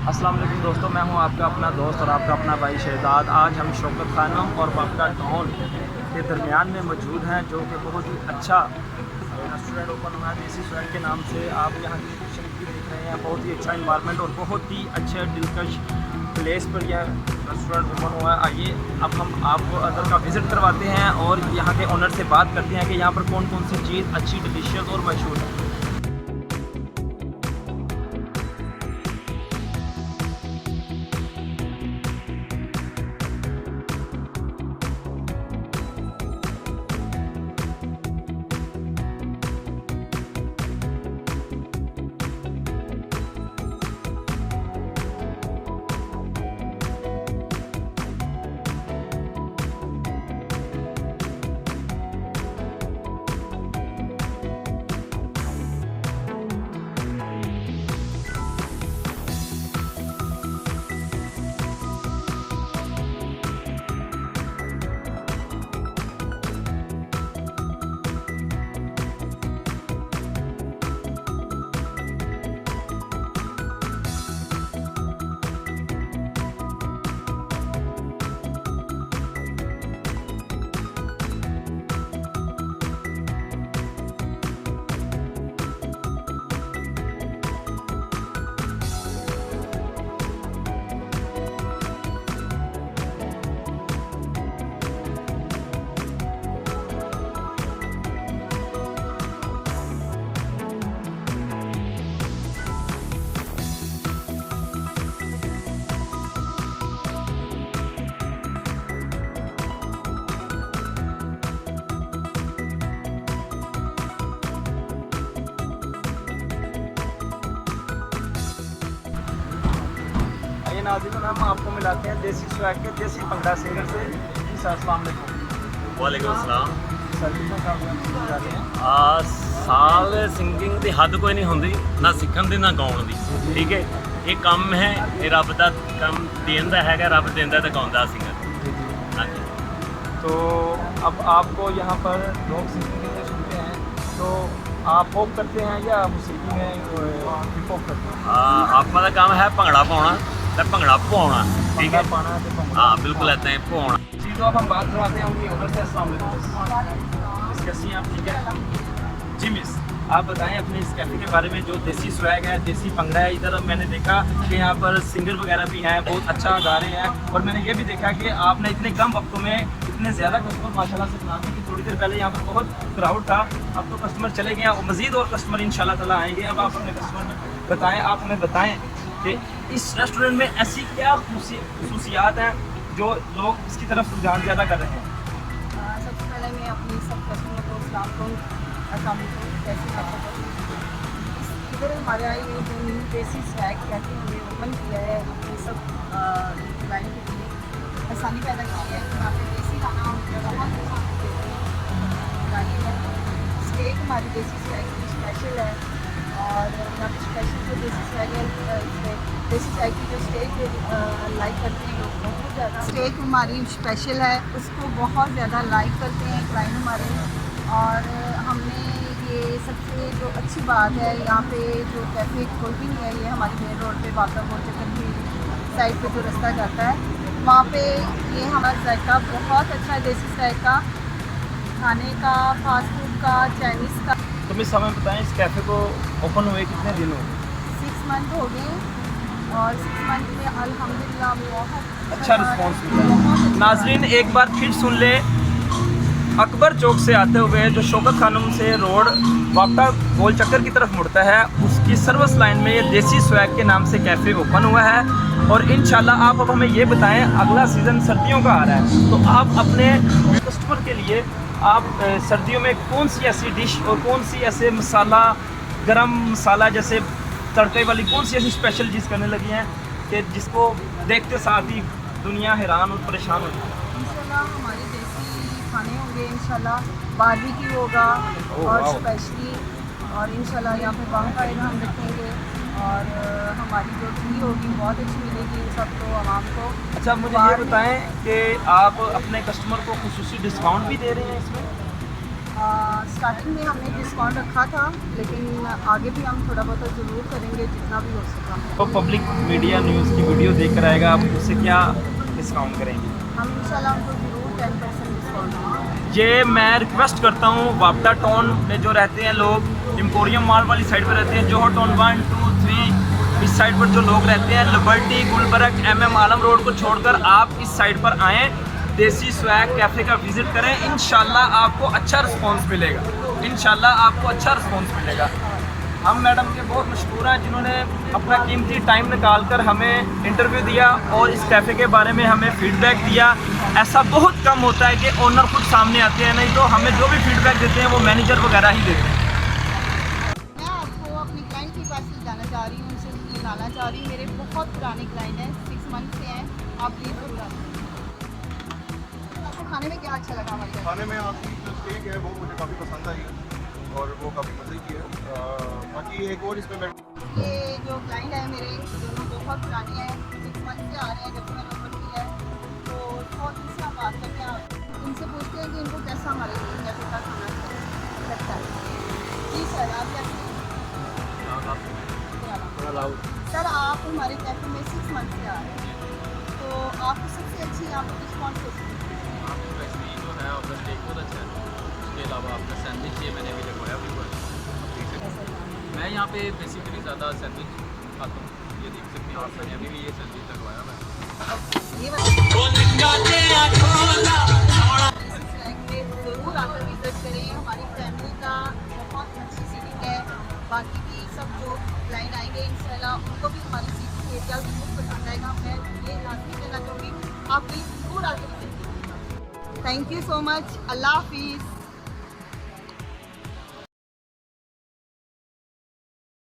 अस्सलाम वालेकुम दोस्तों, मैं हूं आपका अपना दोस्त और आपका अपना भाई शहजाद। आज हम शौकत खानम और बाबका टाउन के दरमियान में मौजूद हैं, जो कि बहुत ही अच्छा रेस्टोरेंट ओपन हुआ है। देसी रेस्टोरेंट के नाम से आप यहाँ की लोकेशन भी देख रहे हैं। बहुत ही अच्छा इन्वायरमेंट और बहुत ही अच्छे दिलकश प्लेस पर यह रेस्टोरेंट ओपन हुआ है। आइए अब हम आपको अंदर का विज़िट करवाते हैं और यहाँ के ओनर से बात करते हैं कि यहाँ पर कौन कौन सी चीज़ अच्छी, डिलीशियस और मशहूर है। नाज़रीन, हम आपको मिलाते हैं देसी स्वैग के देसी पंगड़ा सिंगर से। जी सर, अस्सलाम वालेकुम। वालेकुम अस्सलाम। सर कितना साल से आप जा रहे हैं? ਸਾਲ ਸਿੰਗਿੰਗ ਦੀ ਹੱਦ ਕੋਈ ਨਹੀਂ ਹੁੰਦੀ, ਨਾ ਸਿੱਖਣ ਦੀ ਨਾ ਗਾਉਣ ਦੀ। ਠੀਕ ਹੈ, ਇਹ ਕੰਮ ਹੈ, ਇਹ ਰੱਬ ਦਾ ਕੰਮ ਦੇਣ ਦਾ ਹੈਗਾ, ਰੱਬ ਦਿੰਦਾ ਤੇ ਗਾਉਂਦਾ ਸਿੰਗਰ। ਹਾਂਜੀ। तो अब आपको यहाँ पर लोग सिंगिंग के लिए सुनते हैं, तो आप पॉप करते हैं या मौसीकी में हिप हॉप करते हैं? ਆਪਾਂ ਦਾ ਕੰਮ ਹੈ ਭੰਗੜਾ ਪਾਉਣਾ ਤੇ भंगड़ा पवाउणा। ठीक है, पाना है तो हाँ बिल्कुल ऐसा ही पवाउणा। जी, तो अब हम बात करवाते हैं उनकी ओनर से। अस्सलाम वालेकुम। मिस कैसी हैं आप? ठीक है जी मिस, आप बताएं अपने इस कैफ़े के बारे में। जो देसी स्वैग है, देसी पंगड़ा है, इधर मैंने देखा कि यहाँ पर सिंगर वगैरह भी हैं, बहुत अच्छा गा रहे हैं। और मैंने ये भी देखा कि आपने इतने कम वक्तों में इतने ज़्यादा कस्टमर माशाल्लाह से बनाते कि थोड़ी देर पहले यहाँ पर बहुत क्राउड था, अब तो कस्टमर चले गए हैं, मज़ीद और कस्टमर इंशाल्लाह ताला आएंगे। अब आप अपने कस्टमर बताएँ, आप हमें बताएँ कि इस रेस्टोरेंट में ऐसी क्या खसूसियात हैं जो लोग इसकी तरफ रुझान ज़्यादा कर रहे हैं? सबसे पहले मैं अपनी सब कस्टमर को अस्सलाम वालेकुम, कैसे आप इधर हमारे आई हुई जो न्यू देसी स्वैग कहते हैं, हमने ओपन किया है अपने सब लाइन के लिए आसानी पैदा की है। यहाँ पे देसी खाना बहुत स्टेक हमारी देसी स्वैग की स्पेशल है। और यहाँ पे स्पेशल जो देसी स्वैग है, देसी स्वैग की जो स्टेक लाइक करते हैं लोग बहुत ज़्यादा। स्टेक हमारी स्पेशल है, उसको बहुत ज़्यादा लाइक करते हैं क्लाइंट हमारे। और हमने ये सबसे जो अच्छी बात है, यहाँ पे जो कैफ़े कोल्ड है, ये हमारी मेन रोड पे बाबका गोल चक्कर की साइड पे जो रास्ता जाता है, वहाँ पे ये हमारा जायका बहुत अच्छा है देसी स्वैग का, खाने का, फास्ट फूड का, चाइनीज़ का। तो मिस हमें बताएं, इस कैफ़े को ओपन हुए कितने दिन हो? 6 मंथ हो गए और 6 मंथ में अल्हम्दुलिल्लाह बहुत अच्छा रिस्पॉन्स मिला। नाजरीन, एक बार फिर सुन ले, अकबर चौक से आते हुए जो शौकत खानम से रोड बाबका गोल चक्कर की तरफ मुड़ता है, उसकी सर्विस लाइन में ये देसी स्वैग के नाम से कैफ़े ओपन हुआ है। और इंशाल्लाह आप अब हमें ये बताएं, अगला सीज़न सर्दियों का आ रहा है, तो आप अपने कस्टमर के लिए आप सर्दियों में कौन सी ऐसी डिश और कौन सी ऐसे मसाला, गरम मसाला जैसे तड़के वाली कौन सी ऐसी स्पेशल चीज़ करने लगी हैं कि जिसको देखते साथ ही दुनिया हैरान और परेशान हो जाए? इंशाल्लाह हमारे देसी खाने होंगे, इंशाल्लाह बारबेक्यू होगा और स्पेशली, और इंशाल्लाह यहाँ पे बांकाइड हम रखेंगे। और हमारी जो टी होगी बहुत अच्छी मिलेगी सबको, आवाम को। अच्छा, मुझे ये बताएं कि आप अपने कस्टमर को खुसूसी डिस्काउंट भी दे रहे हैं इसमें? स्टार्टिंग में हमने डिस्काउंट रखा था, लेकिन आगे भी हम थोड़ा बहुत ज़रूर करेंगे जितना भी हो सका। तो पब्लिक मीडिया न्यूज़ की वीडियो देख कर आएगा, आप उससे क्या डिस्काउंट करेंगे? हम इंशाल्लाह उनको ज़रूर 10% डिस्काउंट देंगे। ये मैं रिक्वेस्ट करता हूँ, वापटा टाउन में जो रहते हैं लोग, एम्पोरियम मॉल वाली साइड पर रहते हैं, जोहर टाउन 1, 2, 3 इस साइड पर जो लोग रहते हैं, लिबर्टी, गुलबर्ग, MM आलम रोड को छोड़कर आप इस साइड पर आएँ, देसी स्वैग कैफ़े का विज़िट करें। इंशाल्लाह आपको अच्छा रिस्पांस मिलेगा, इंशाल्लाह आपको अच्छा रिस्पांस मिलेगा। हम मैडम के बहुत मशहूर हैं जिन्होंने अपना कीमती टाइम निकाल कर हमें इंटरव्यू दिया और इस कैफ़े के बारे में हमें फ़ीडबैक दिया। ऐसा बहुत कम होता है कि ओनर खुद सामने आते हैं, नहीं तो हमें जो भी फीडबैक देते हैं वो मैनेजर वगैरह ही देते हैं। मैं आपको अपनी क्लाइंट के पास ले जाना चाह रही हूँ, उनसे मिलाना चाह रही हूँ। मेरे बहुत पुराने क्लाइंट हैं, 6 मंथ से हैं। आप प्लीज़ ज़रूर आइए। आपको खाने में क्या अच्छा लगा हमारे घर? खाने में आपकी जो स्टेक है वो मुझे काफ़ी पसंद आई है और वो काफ़ी मज़े की है। बाकी एक और इसमें मैं ये जो क्लाइंट है मेरे, दोनों बहुत पुराने हैं, 6 मंथ से आ रहे हैं। जब मैंने ओपन किया है तो बहुत दिन से हम बात करते हैं, उनसे पूछते हैं कि इनको कैसा हमारे कैफे का खाना लगता है। जी सर, आप कैसे? सर, आप हमारे कैफे में 6 मंथ से आ रहे हैं, तो आपको सबसे अच्छी यहाँ पर डिश कौन सी लगती है? आपकी वैसे जो है आपका स्टेक बहुत अच्छा है। उसके अलावा आपका सैंडविच ये मैंने अभी लगवाया भी हुआ है। मैं यहाँ पे बेसिकली ज़्यादा सैंडविच खाता हूँ, ये देख सकते हैं आप। मैंने अभी भी ये सैंडविच लगवाया हुआ है। ये ज़रूर आकर विजिट करें। हमारी फैमिली का बहुत अच्छी सीटिंग है। बाकी भी सब जो क्लाइंट आएंगे इंशाल्लाह उनको भी हमारी सीटिंग एरिया बहुत पसंद आएगा। मैं ये लाजमी कहना चाहूँगी, आप प्लीज़ ज़रूर आकर विजिट कीजिए। Thank you so much. Allah हाफिज़।